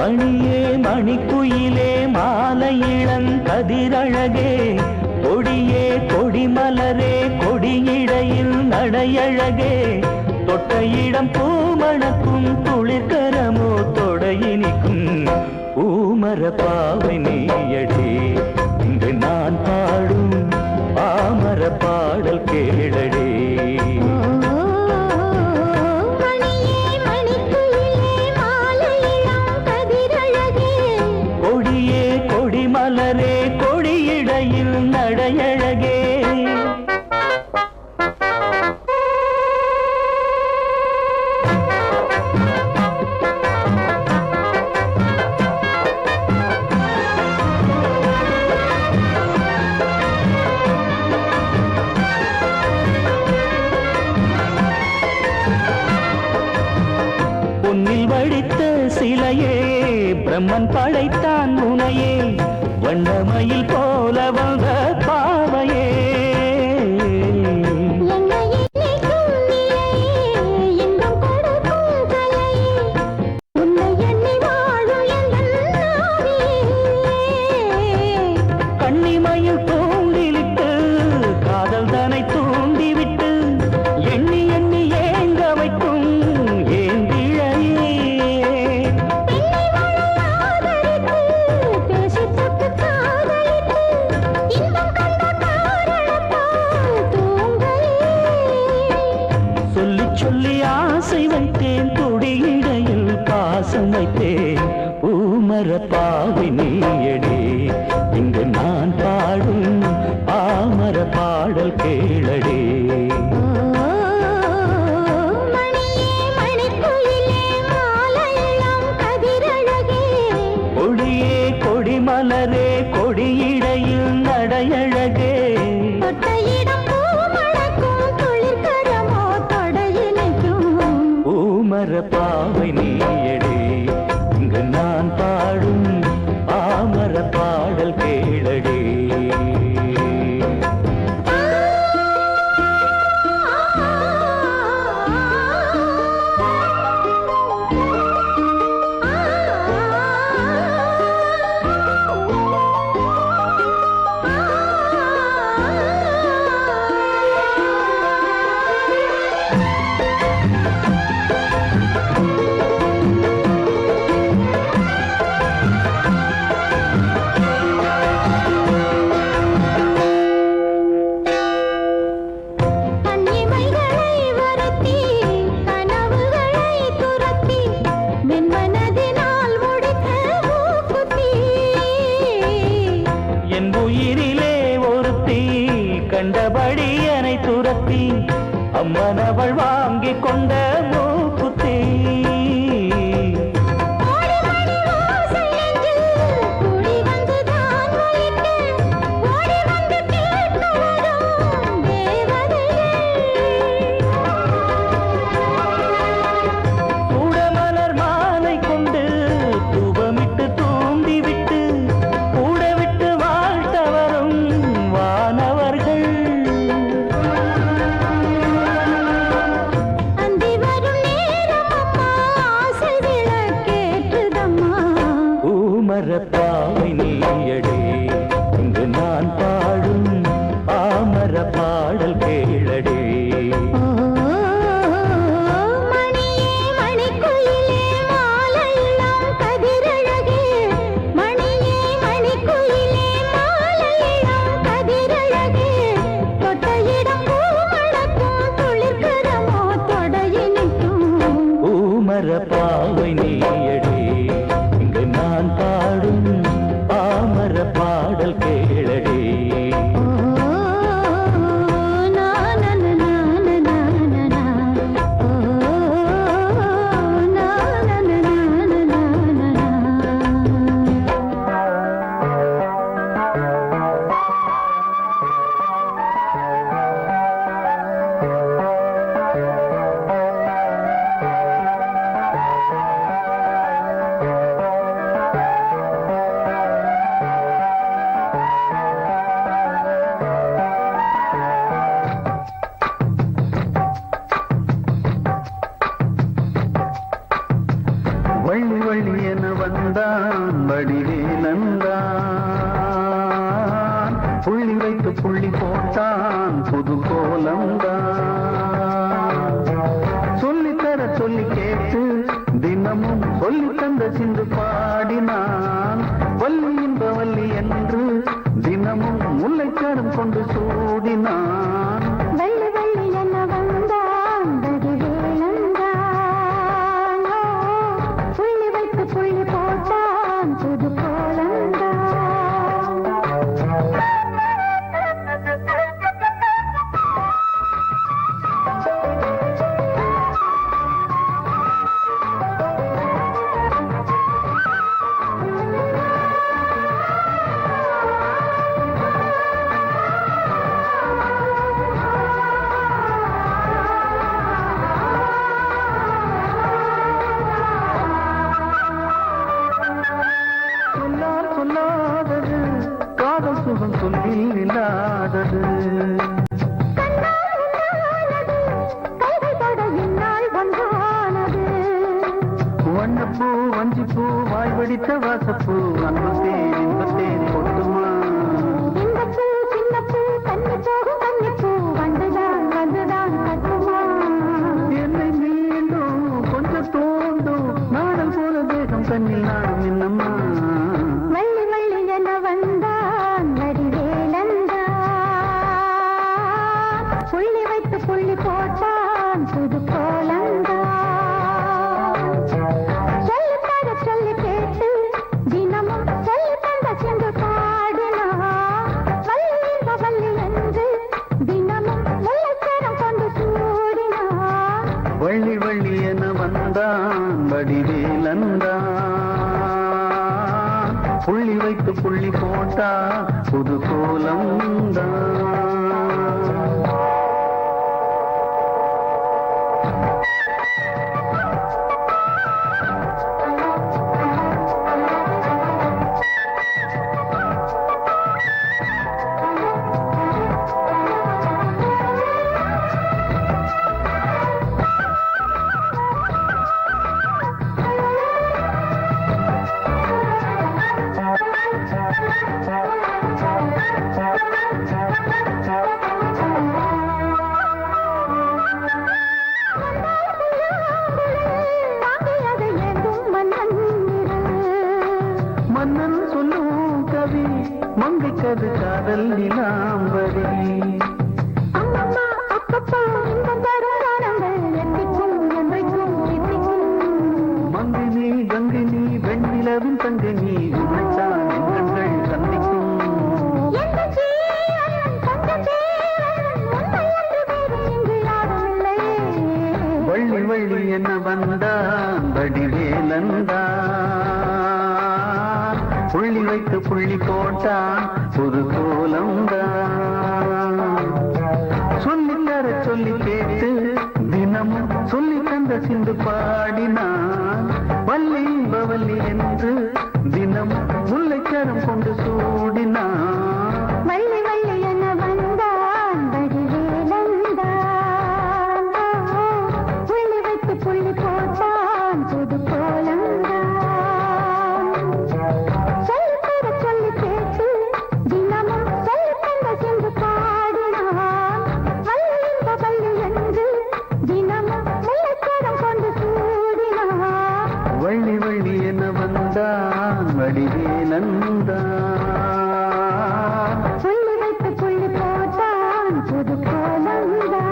மணியே மணிக்குயிலே மாலை இளங்கதிரழகே கொடியே கொடிமலரே கொடியிடையில் நடையழகே தொட்ட இடம் பூமணக்கும் குளிர்கரமோ தொடையினிக்கும் பூமர பாவை நீயடி இங்கு நான் பாடும் பாமர பாடல் கேளடே மலரே கொடியிடையில் நடையழகே பொன்னில் வடித்த சிலையே பிரம்மன் படைத்தான் உனையே வண்ணமயில் போல வந்த பாவையே கண்ணிமயில் தூண்டிலிட்டு காதல் தனை தூண்டிவிட்டு எண்ணி எண்ணி ஏங்க வைக்கும் ஏந்திழையே சொல்லி ஆசை வைத்தேன் கொடியிடையில் பாசம் வைத்தேன் பூமர பாவை நீயடே இங்கு நான் பாடும் பாமர பாடல் கேளடே கொடியே கொடிமலரே கொடியிடையில் நடையழகே பூமர பாவை நீயடே இங்கு நான் பாடும் பாமர பாடல் கேளடே உயிரிலே ஒருத்தி கண்டபடி என்னை துரத்தி அம்மனவள் வாங்கி கொண்ட மூக்குத்தி கூடமலர் மாலை கொண்டு தூபமிட்டு தூண்டிவிட்டு பாவை நீயடே இங்கு நான் பாடும் பாமர பாடல் கேளடே பூமர பாவை நீயடே இங்கு நான் பாடும் பாமர வள்ளி வள்ளி என வந்தான் வடிவேலந்தான் புள்ளி வைத்து புள்ளி போட்டான் புது கோலந்தான் சொல்லித்தர சொல்லி கேட்டு தினமும் சொல்லி தந்த சிந்து பாடினான் வள்ளி இன்ப வள்ளி என்று தினமும் முல்லைச்சாரம் கொண்டு சூடினான் வள்ளி வள்ளி என வந்தான் வடிவேலந்தான் புள்ளி வைத்து புள்ளி போட்டான் புது கோலந்தான் சொல்லாதது காதல் சுகம் சொல்லில் இல்லாதது வண்ணப்பூ வஞ்சிப்பூ வாய் வடித்த வாசப்பூ அன்பத்தேன் இன்பத்தேன் கொட்டுமா இந்தப்பூ சின்னப்பூ கண்ணி போகும் கண்ணிப்பூ வந்துதான் வந்துதான் கட்டுமா என்னை மீண்டும் கொஞ்சம் தோண்டும் நாடல் போல தேகம் கண்ணில் நாடும் என்னம்மா வள்ளி வள்ளி என வந்தான் வடிவேலந்தான் புள்ளி வைத்து புள்ளி போட்டான் புது கோலந்தான் சொல்லித்தர சொல்லி கேட்டு தினமும் சொல்லி தந்த சென்று பாடினான் வள்ளி வள்ளி என்று தினமும் முல்லைச்சரம் கொண்டு சூடினான் வள்ளி வள்ளி என வந்தான் வடிவேலந்தான் புள்ளி வைத்து புள்ளி போட்டா புது கோலம்தான் மன்னன் சொல்லும் கவி மங்கைக்கது காதல் நிலாம்பரி அம்மம்மா அப்பப்பா இன்பம் தரும் காலங்கள் எத்திக்கும் என்றைக்கும் எத்திக்கும் மங்கினி கங்கினி வெண்ணிலவின் தங்கினி உன்னைத்தான் என் கண்கள் சந்திக்கும் எந்த ஜீவன் தந்த தேவன் உண்மை என்று வேறு இங்கு யாரும் இல்லையே வள்ளி வள்ளி என்ன வந்தான் வடிவேலந்தான் புள்ளி வைத்து புள்ளி போட்டான் புது கோலம்தான் சொல்லித்தர சொல்லி கேட்டு தினமும் சொல்லி தந்த சிந்து பாடினான் வள்ளி பவல்லி என்று தினமும் முல்லைச்சரம் கொண்டு சூடினான் வள்ளி வள்ளி என வந்தான் வடிவேலந்தான் புள்ளி வைத்து புள்ளி போட்டான் புது கோலந்தான் சொல்லித்தர சொல்லி கேட்டு தினமும் சொல்லி தந்த சென்று பாடினான் வள்ளி வள்ளி என்று தினமும் முல்லைச்சரம் கொண்டு சூடினான் வள்ளி வள்ளி என வந்தான் வடிவேலந்தான் புள்ளி வைத்து புள்ளி போட்டான் புது கோலந்தான்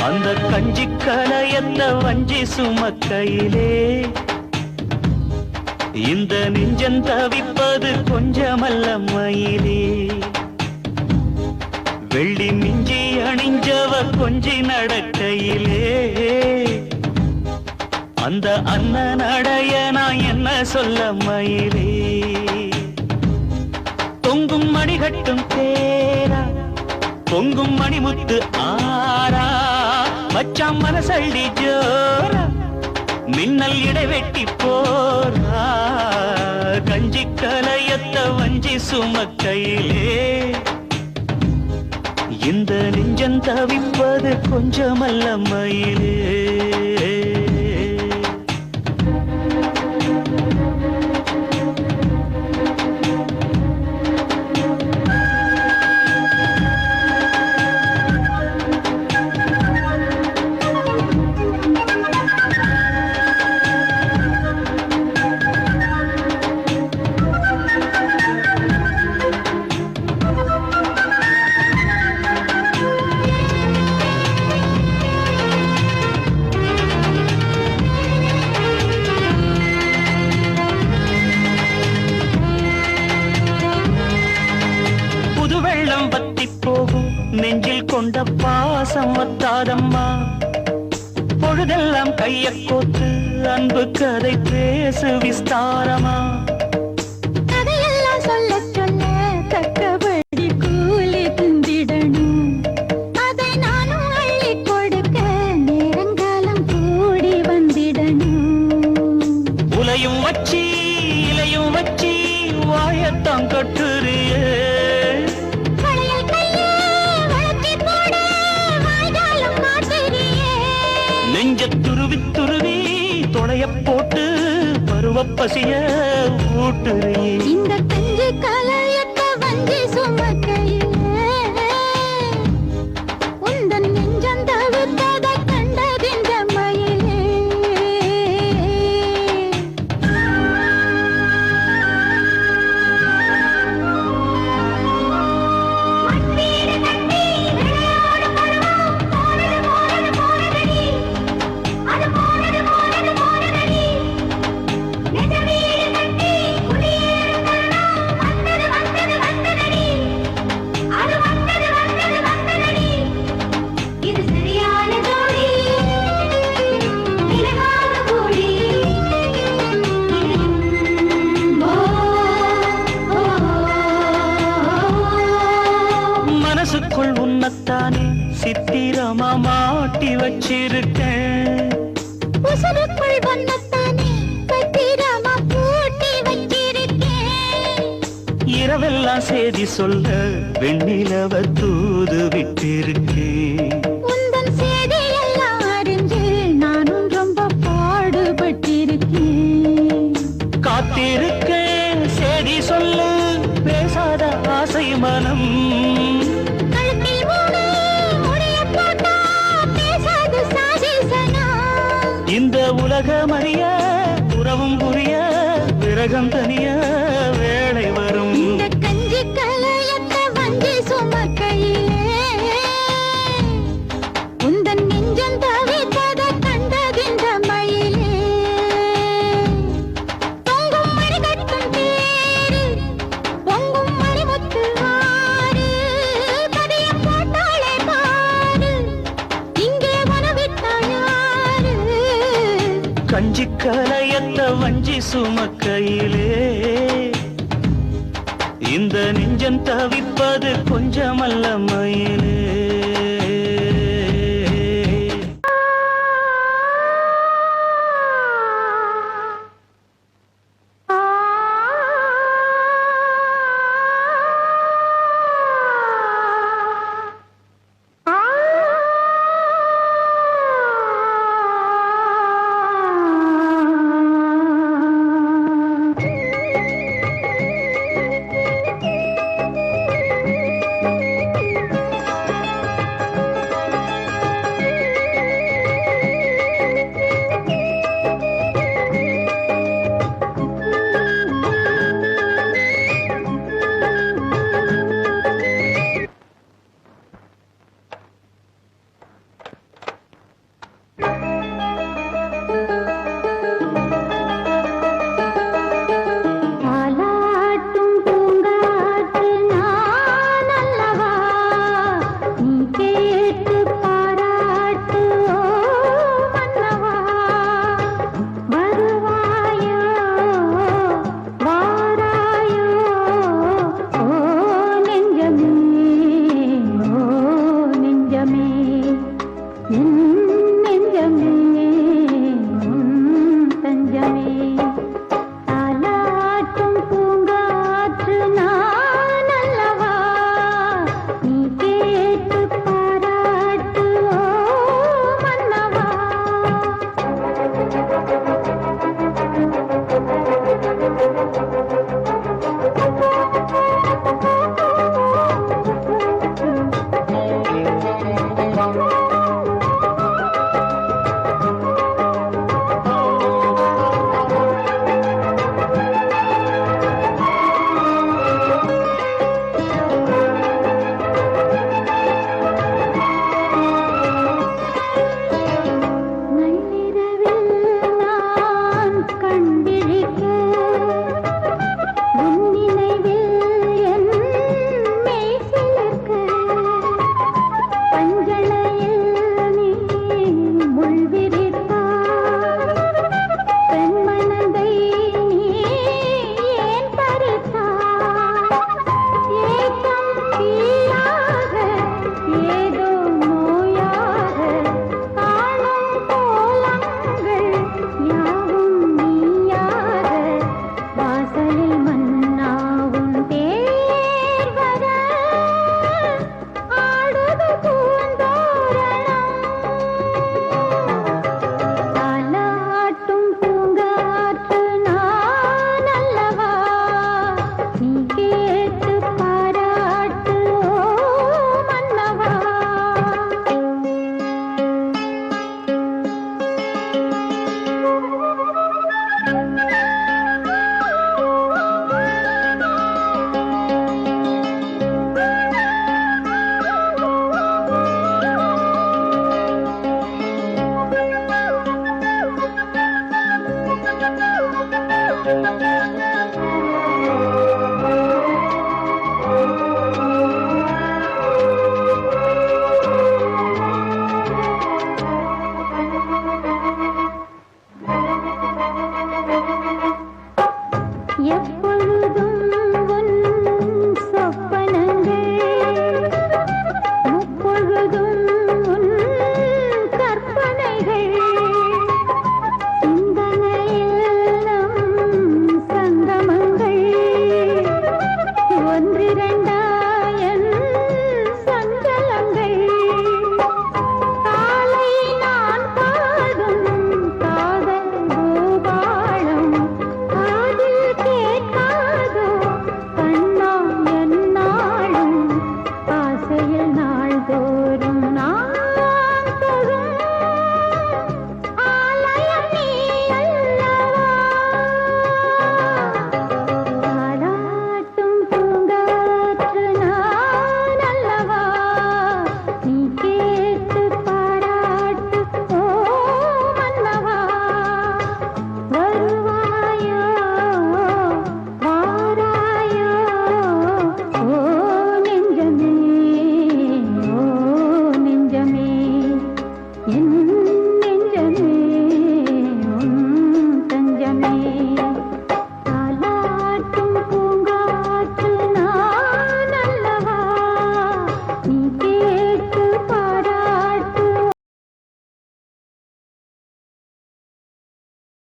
அந்த கஞ்சி கலையத்த வஞ்சி சுமக்கையிலே இந்த நெஞ்சம் தவிப்பது கொஞ்சமல்ல மயிலே வெள்ளி மிஞ்சி அணிஞ்சவ கொஞ்சி நடக்கையிலே அந்த அண்ணன் அடைய நான் என்ன சொல்ல மயிலே தொங்கும் மணிகட்டும் தேரா பொங்கும் மணிமுத்து ஆரா மச்சான் மனசள்ளி ஜோரா மின்னல் இடைவெட்டி போரா கஞ்சி கலையத்த வஞ்சி சுமக்கையிலே இந்த நெஞ்சம் தவிப்பது கொஞ்சமல்ல மயிலே நெஞ்சில் கொண்ட பாசம் வத்தாதம்மா பொழுதெல்லாம் கைய கோத்து அன்பு கதை பேசு விஸ்தாரமா கதையெல்லாம் சொல்ல சொல்ல தக்கபடி கூலி திந்திடணும் அதை நானும் அள்ளி கொடுக்க நேரங்காலம் கூடி வந்திடணும் உலையும் வச்சி இலையும் வச்சி வாயத்தான் கட்டுறியே நெஞ்ச துருவி துருவி தொடைய போட்டு பருவ பசிய ஊட்டுறே இந்த கஞ்சி கலையத்த வஞ்சி சுமக்கையிலே உந்தன் நெஞ்சம் தவிர்த்தத கண்டதின்ற மயிலே மனசுக்குள் உன்னத்தானே சித்திரமா மாட்டி வச்சிருக்கேன் உசுருக்குள் வண்ணத்தானே பத்திரமா பூட்டி வச்சிருக்கேன் இரவெல்லாம் செய்தி சொல்ல வெண்ணிலவ தூது விட்டிருக்கேன் உந்தன் செய்தியெல்லாம் அறிஞ்சு நானும் ரொம்ப பாடுபட்டிருக்கேன் காத்திருக்கேன் செய்தி சொல்ல பேசாத ஆசை மனம் கழுத்தில் மூடு முடிய போட்டா பேசாது சாதிசனா இந்த உலகம் அறிய உறவும் புரிய விரகம் தனிய வேளை வரும் இந்த கஞ்சி கலையத்த வஞ்சி சுமக்கையிலே உந்தன் நெஞ்சம் தவித்தத கண்டதின்ற மயிலே தொங்கும் மணிகட்டும் தேரு பொங்கும் மணிமுத்து ஆறு பதியம் போட்டாளே பாரு இங்கே உணவிட்டாயாரு கஞ்சி கலையத்த வஞ்சி சுமக்கையிலே இந்த நெஞ்சம் தவிப்பது கொஞ்சமல்ல மயிலே